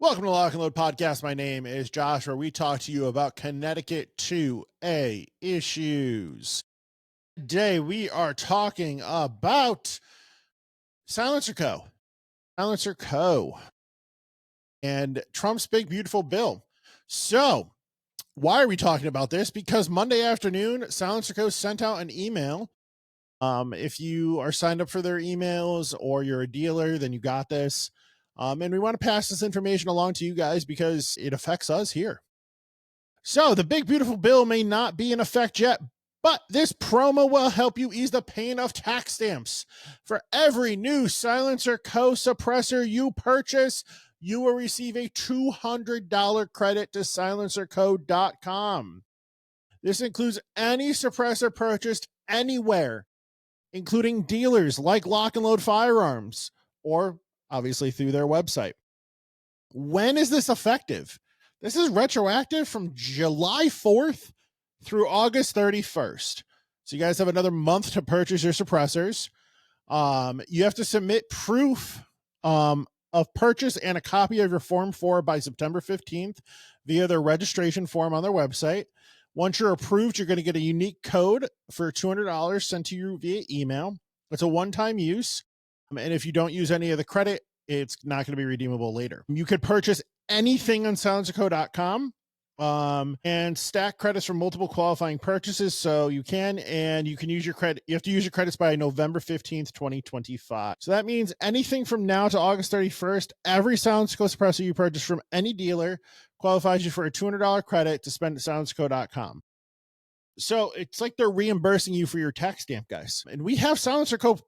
Welcome to Lock and Load Podcast. My name is Josh, where we talk to you about Connecticut 2A issues. Today, we are talking about SilencerCo, and Trump's big, beautiful bill. So, why are we talking about this? Because Monday afternoon, SilencerCo sent out an email. If you are signed up for their emails or you're a dealer, then you got this. And we want to pass this information along to you guys because it affects us here. So the big, beautiful bill may not be in effect yet, but this promo will help you ease the pain of tax stamps. For every new SilencerCo suppressor you purchase, you will receive a $200 credit to SilencerCo.com. This includes any suppressor purchased anywhere, including dealers like Lock and Load Firearms, or obviously through their website. When is this effective? This is retroactive from July 4th through August 31st. So you guys have another month to purchase your suppressors. You have to submit proof of purchase and a copy of your Form 4 by September 15th via their registration form on their website. Once you're approved, you're going to get a unique code for $200 sent to you via email. It's a one-time use. And if you don't use any of the credit, it's not going to be redeemable later. You could purchase anything on SilencerCo.com and stack credits from multiple qualifying purchases. So you can, and you can use your credit. You have to use your credits by November 15th, 2025. So that means anything from now to August 31st, every SilencerCo suppressor you purchase from any dealer qualifies you for a $200 credit to spend at SilencerCo.com. So it's like they're reimbursing you for your tax stamp, guys. And we have SilencerCo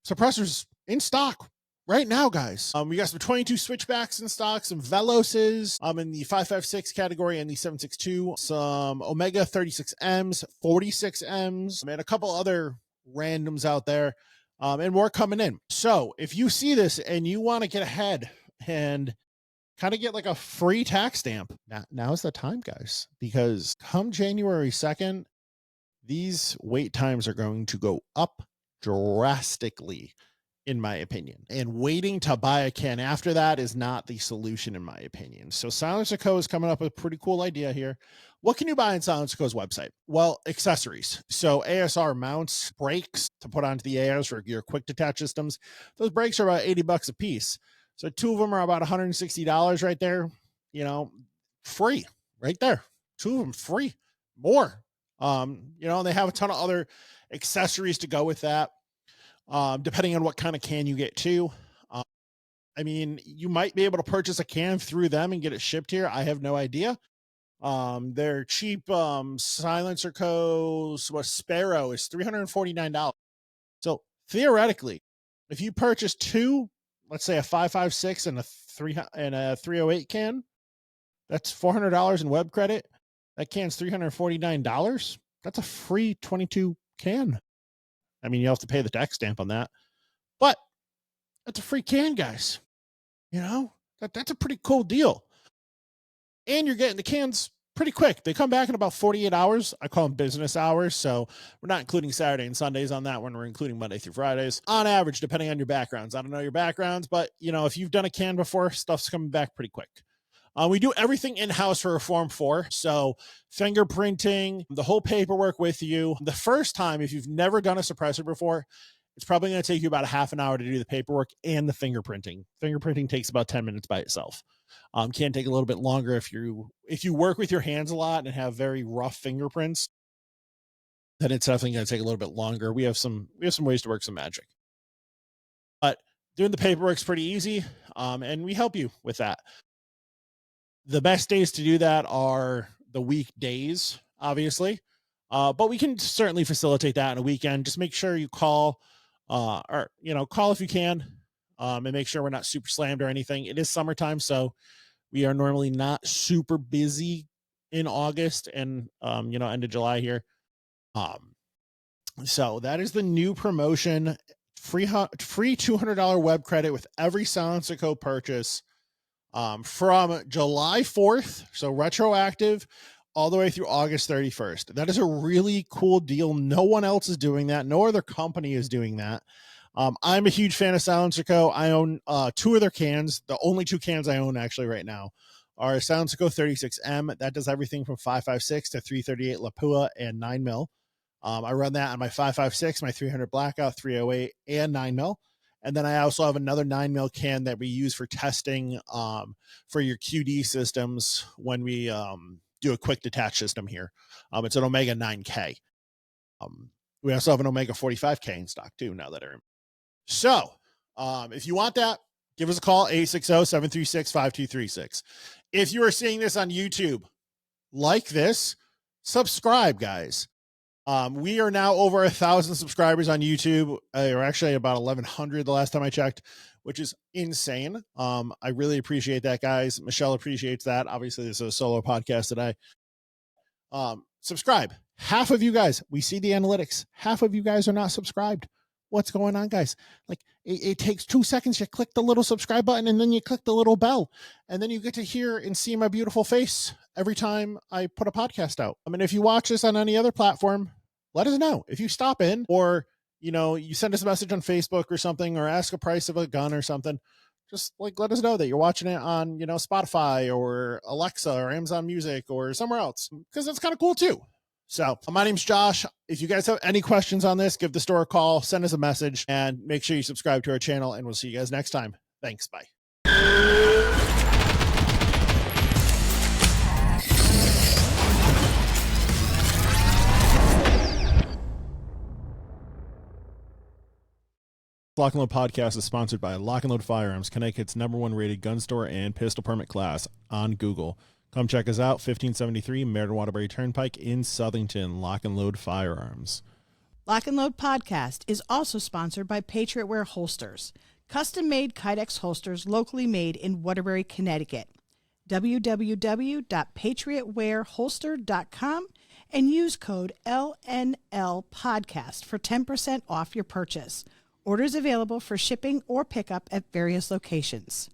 suppressors in stock right now, guys. We got some 22 switchbacks in stock, some Veloses in the 556 category and the 762, some Omega 36Ms, 46Ms, and a couple other randoms out there, and more coming in. So if you see this and you want to get ahead and kind of get like a free tax stamp, now's the time, guys, because come January 2nd, these wait times are going to go up drastically, in my opinion. And waiting to buy a can after that is not the solution, in my opinion. So SilencerCo is coming up with a pretty cool idea here. What can you buy on SilencerCo's website? Well, accessories. So ASR mounts, brakes to put onto the ARs for your quick detach systems. Those brakes are about $80 a piece. So two of them are about $160 right there. You know, free right there. Two of them free. More. They have a ton of other accessories to go with that, depending on what kind of can you get too. You might be able to purchase a can through them and get it shipped here. I have no idea. Their cheap SilencerCo Sparrow is $349. So theoretically, if you purchase two, let's say a 556 and a 308 can, that's $400 in web credit. That can's $349. That's a free 22 can. I mean, you have to pay the tax stamp on that, but that's a free can, guys. You know, that's a pretty cool deal. And you're getting the cans pretty quick. They come back in about 48 hours. I call them business hours. So we're not including Saturday and Sundays on that one. We're including Monday through Fridays on average, depending on your backgrounds. I don't know your backgrounds, but if you've done a can before, stuff's coming back pretty quick. We do everything in-house for a Form 4. So fingerprinting, the whole paperwork with you. The first time, if you've never done a suppressor before, it's probably going to take you about a half an hour to do the paperwork and the fingerprinting. Fingerprinting takes about 10 minutes by itself. Can take a little bit longer if you work with your hands a lot and have very rough fingerprints, then it's definitely going to take a little bit longer. We have some ways to work some magic. But doing the paperwork's pretty easy, and we help you with that. The best days to do that are the weekdays, obviously, but we can certainly facilitate that on a weekend. Just make sure you call, call if you can, and make sure we're not super slammed or anything. It is summertime, so we are normally not super busy in August and end of July here. So that is the new promotion: free $200 web credit with every SilencerCo purchase. From July 4th, so retroactive, all the way through August 31st. That is a really cool deal. No one else is doing that. No other company is doing that. I'm a huge fan of SilencerCo. I own 2 of their cans. The only 2 cans I own actually right now are SilencerCo 36M. That does everything from 5.56 to 338 Lapua and 9mm. I run that on my 5.56, my 300 Blackout, 308, and 9mm. And then I also have another 9mm can that we use for testing for your QD systems when we do a quick detach system here. It's an Omega 9K. We also have an Omega 45K in stock too, now that I remember. So if you want that, give us a call, 860-736-5236. If you are seeing this on YouTube, like this, subscribe, guys. We are now over 1,000 subscribers on YouTube. Or actually about 1,100 the last time I checked, which is insane. I really appreciate that, guys. Michelle appreciates that. Obviously, this is a solo podcast today. Subscribe. Half of you guys, we see the analytics. Half of you guys are not subscribed. What's going on, guys? Like it takes 2 seconds. You click the little subscribe button and then you click the little bell, and then you get to hear and see my beautiful face every time I put a podcast out. I mean, if you watch this on any other platform, let us know. If you stop in, or you send us a message on Facebook or something, or ask a price of a gun or something, just like let us know that you're watching it on Spotify or Alexa or Amazon Music or somewhere else, because that's kind of cool too. So my name's Josh. If you guys have any questions on this, give the store a call, send us a message, and make sure you subscribe to our channel, and we'll see you guys next time. Thanks. Bye. Lock and Load Podcast is sponsored by Lock and Load Firearms, Connecticut's #1 rated gun store and pistol permit class on Google. Come check us out, 1573 Meriden Waterbury Turnpike in Southington. Lock and Load Firearms. Lock and Load Podcast is also sponsored by Patriot Wear Holsters, custom-made Kydex holsters locally made in Waterbury, Connecticut. www.patriotwearholster.com and use code LNL Podcast for 10% off your purchase. Orders available for shipping or pickup at various locations.